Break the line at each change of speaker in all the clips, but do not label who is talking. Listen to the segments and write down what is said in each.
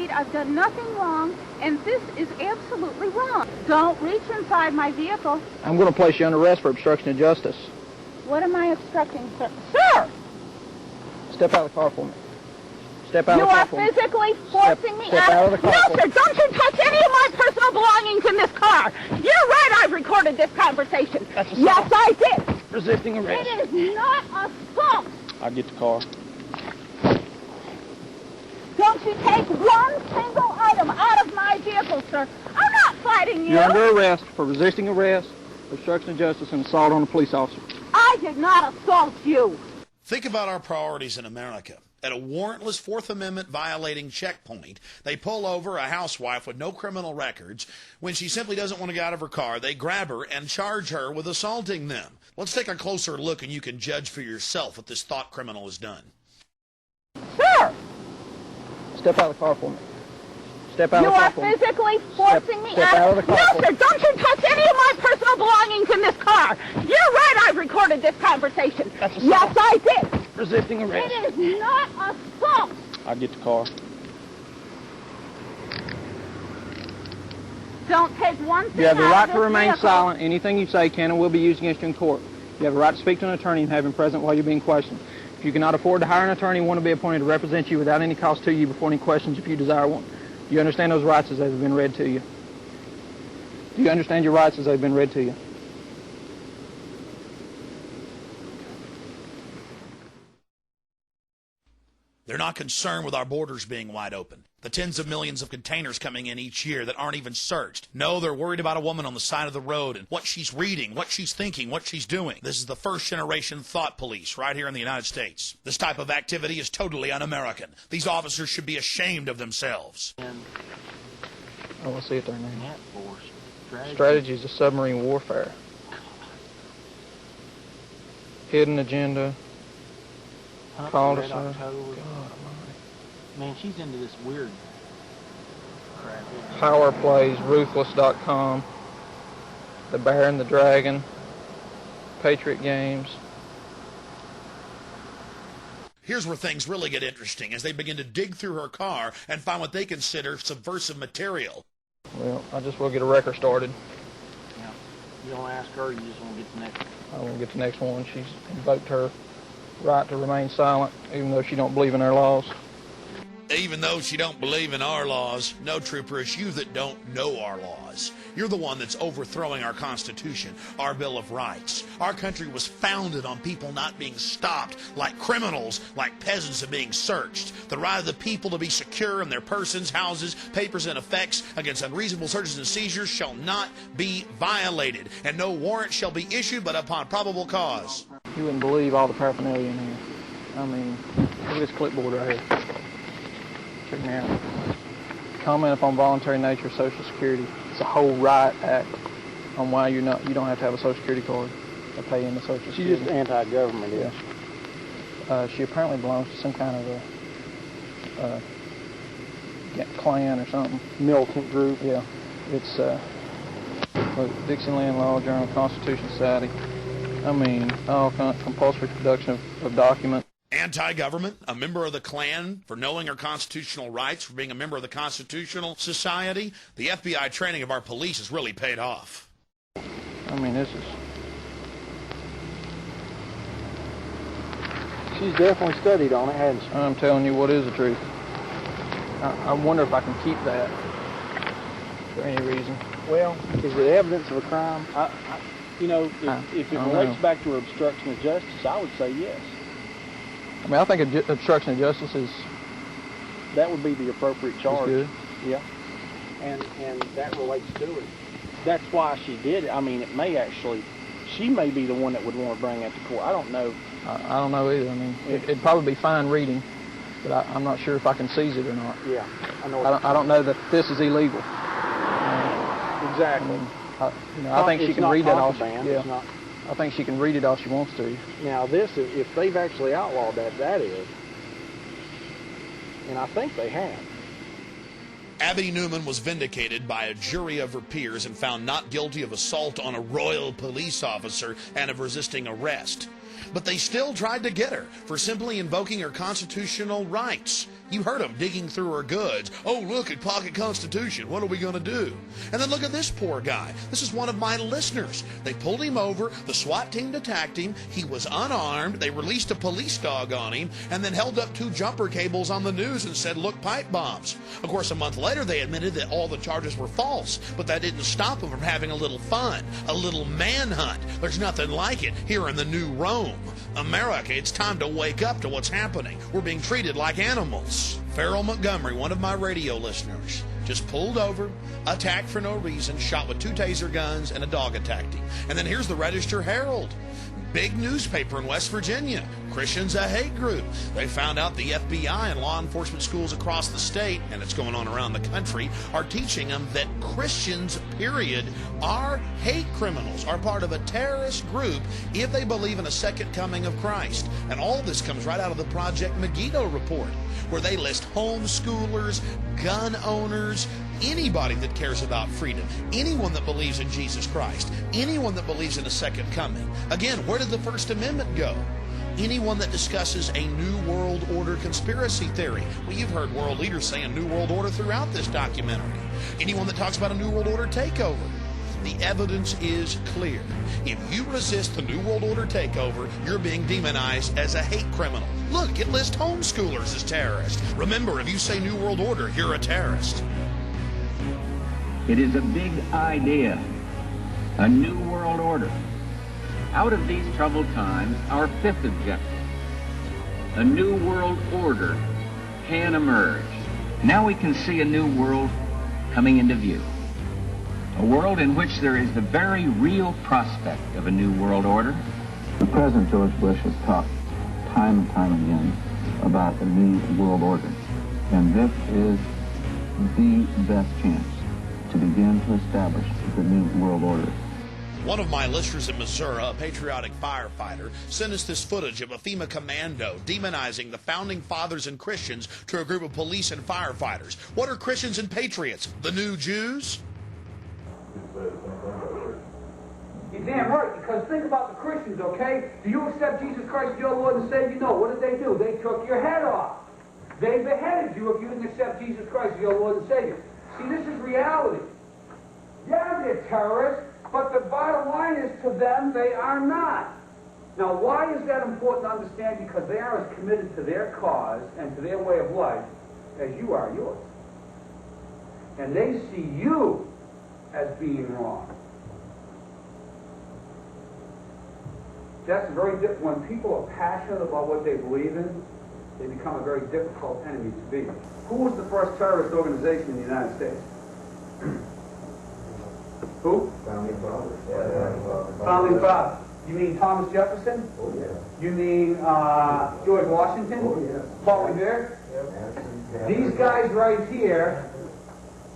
street. I've done nothing wrong, and this is absolutely wrong. Don't reach inside my vehicle.
I'm going to place you under arrest for obstruction of justice.
What am I obstructing, sir? Sir!
Step out of the car for me. Step out of the car for me.
You are physically forcing me
Step out of the car.
No, sir, don't you touch any of my personal belongings in this car. You're right, I've recorded this conversation.
That's assault.
Yes, I did.
Resisting arrest.
It is not assault.
I'll get the car.
Don't you take one single item out of my vehicle, sir. I'm not fighting you.
You're under arrest for resisting arrest, obstruction of justice, and assault on a police officer.
I did not assault you.
Think about our priorities in America. At a warrantless Fourth Amendment violating checkpoint, they pull over a housewife with no criminal records. When she simply doesn't want to get out of her car, they grab her and charge her with assaulting them. Let's take a closer look, and you can judge for yourself what this thought criminal has done.
Sir!
Step out of the car for me. Step out of the car for me.
You are physically forcing me
Step out of the car.
No, sir, don't you touch any of my personal belongings in this car. You're right, I've recorded this conversation.
That's assault.
Yes, I did.
Resisting arrest.
It is not assault.
I'll get the car.
Don't take one thing
You have the
out
right
of
to
this
remain
vehicle.
silent. Anything you say can and will be used against you in court. You have the right to speak to an attorney and have him present while you're being questioned. If you cannot afford to hire an attorney, one will be appointed to represent you without any cost to you before any questions if you desire one. Do you understand those rights as they've been read to you? Do you understand your rights as they've been read to you?
They're not concerned with our borders being wide open. The tens of millions of containers coming in each year that aren't even searched. No, they're worried about a woman on the side of the road and what she's reading, what she's thinking, what she's doing. This is the first-generation thought police right here in the United States. This type of activity is totally un-American. These officers should be ashamed of themselves.
Oh, let's see it there now. Strategies of submarine warfare. Hidden agenda. Call to God,
man, she's into this weird crap.
Power plays, ruthless.com, The Bear and the Dragon, Patriot Games.
Here's where things really get interesting as they begin to dig through her car and find what they consider subversive material.
Well, I just will get a record started.
Yeah. You don't ask her, you just want to get the next one.
I want to get the next one. She's invoked her right to remain silent, even though she don't believe in our laws.
Even though she don't believe in our laws, no, trooper, it's you that don't know our laws. You're the one that's overthrowing our Constitution, our Bill of Rights. Our country was founded on people not being stopped like criminals, like peasants of being searched. The right of the people to be secure in their persons, houses, papers, and effects against unreasonable searches and seizures shall not be violated, and no warrant shall be issued but upon probable cause.
You wouldn't believe all the paraphernalia in here. I mean, look at this clipboard right here. Check me out. Comment upon voluntary nature of Social Security. It's a whole riot act on why you don't have to have a Social Security card to pay into Social Security.
She's just anti-government,
yeah. She apparently belongs to some kind of a clan or something.
Militant group.
Yeah. It's Dixieland Law Journal, Constitution Society. I mean, all compulsory production of documents.
Anti-government, a member of the Klan for knowing her constitutional rights, for being a member of the Constitutional Society. The FBI training of our police has really paid off.
I mean, this is...
She's definitely studied on it, hasn't she?
I'm telling you what is the truth. I wonder if I can keep that for any reason.
Well, is it evidence of a crime? You know, if it relates back to her obstruction of justice, I would say yes.
I mean, I think obstruction of justice is...
That would be the appropriate charge.
Good.
Yeah. And that relates to it. That's why she did it. I mean, it may actually... She may be the one that would want to bring that to court. I don't know.
I don't know either. I mean, it'd probably be fine reading, but I'm not sure if I can seize it or not.
Yeah.
I don't know that this is illegal.
Exactly.
I mean, I think she can read that all.
Yeah.
I think she can read it all she wants to.
Now this, if they've actually outlawed that is, and I think they have.
Abby Newman was vindicated by a jury of her peers and found not guilty of assault on a royal police officer and of resisting arrest. But they still tried to get her for simply invoking her constitutional rights. You heard them digging through her goods. Oh, look at Pocket Constitution. What are we going to do? And then look at this poor guy. This is one of my listeners. They pulled him over. The SWAT team attacked him. He was unarmed. They released a police dog on him and then held up 2 jumper cables on the news and said, look, pipe bombs. Of course, a month later, they admitted that all the charges were false, but that didn't stop them from having a little fun, a little manhunt. There's nothing like it here in the new Rome. America, it's time to wake up to what's happening. We're being treated like animals. Farrell Montgomery, one of my radio listeners, just pulled over, attacked for no reason, shot with 2 taser guns, and a dog attacked him. And then here's the Register Herald. Big newspaper in West Virginia. Christians a hate group. They found out the FBI and law enforcement schools across the state, and it's going on around the country, are teaching them that Christians, period, are hate criminals, are part of a terrorist group if they believe in a second coming of Christ. And all this comes right out of the Project Megiddo report, where they list homeschoolers, gun owners, anybody that cares about freedom, anyone that believes in Jesus Christ, anyone that believes in a second coming. Again, where did the First Amendment go? Anyone that discusses a New World Order conspiracy theory. Well, you've heard world leaders saying New World Order throughout this documentary. Anyone that talks about a New World Order takeover. The evidence is clear. If you resist the New World Order takeover, you're being demonized as a hate criminal. Look, it lists homeschoolers as terrorists. Remember, if you say New World Order, you're a terrorist.
It is a big idea, a new world order. Out of these troubled times, our 5th objective, a new world order, can emerge. Now we can see a new world coming into view. A world in which there is the very real prospect of a new world order.
The President George Bush has talked time and time again about a new world order. And this is the best chance to begin to establish the new world order.
One of my listeners in Missouri, a patriotic firefighter, sent us this footage of a FEMA commando demonizing the founding fathers and Christians to a group of police and firefighters. What are Christians and patriots? The new Jews?
You're damn right, because think about the Christians, okay? Do you accept Jesus Christ as your Lord and Savior? No. What did they do? They took your head off. They beheaded you if you didn't accept Jesus Christ as your Lord and Savior. See, this is reality. Yeah, they're terrorists, but the bottom line is to them, they are not. Now, why is that important to understand? Because they are as committed to their cause and to their way of life as you are yours. And they see you as being wrong. That's very different. When people are passionate about what they believe in, they become a very difficult enemy to be. Who was the first terrorist organization in the United States? Who?
Founding Fathers.
Founding Fathers. You mean Thomas Jefferson?
Oh, yeah.
You mean George Washington?
Oh, yeah.
Paul Revere?
Yeah.
These guys right here,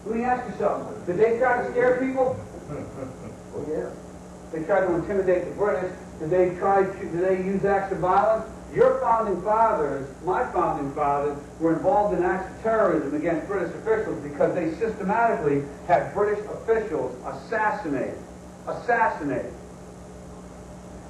let me ask you something. Did they try to scare people?
Oh, yeah.
They tried to intimidate the British. Did they use acts of violence? Your founding fathers, my founding fathers, were involved in acts of terrorism against British officials because they systematically had British officials assassinated.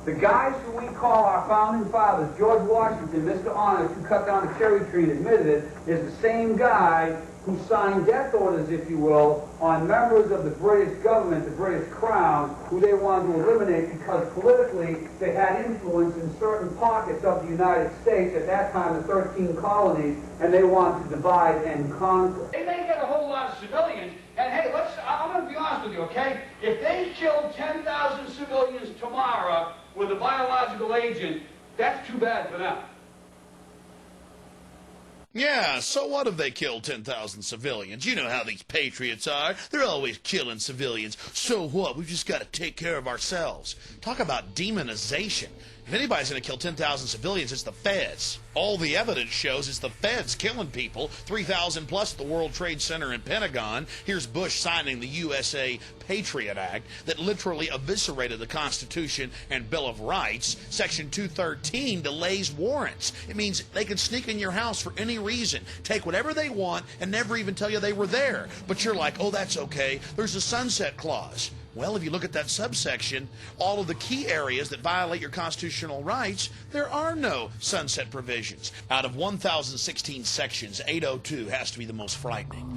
The guys who we call our founding fathers, George Washington, Mr. Honest, who cut down a cherry tree and admitted it, is the same guy who signed death orders, if you will, on members of the British government, the British Crown, who they wanted to eliminate because politically they had influence in certain pockets of the United States, at that time the 13 colonies, and they wanted to divide and conquer. They may get a whole lot of civilians, and hey, I'm going to be honest with you, okay? If they killed 10,000 civilians tomorrow with a biological agent, that's too bad for them.
Yeah, so what if they killed 10,000 civilians? You know how these patriots are. They're always killing civilians. So what? We've just got to take care of ourselves. Talk about demonization. If anybody's going to kill 10,000 civilians, it's the feds. All the evidence shows it's the feds killing people, 3,000 plus at the World Trade Center and Pentagon. Here's Bush signing the USA Patriot Act that literally eviscerated the Constitution and Bill of Rights. Section 213 delays warrants. It means they can sneak in your house for any reason, take whatever they want, and never even tell you they were there. But you're like, oh, that's okay. There's a sunset clause. Well, if you look at that subsection, all of the key areas that violate your constitutional rights, there are no sunset provisions. Out of 1,016 sections, 802 has to be the most frightening.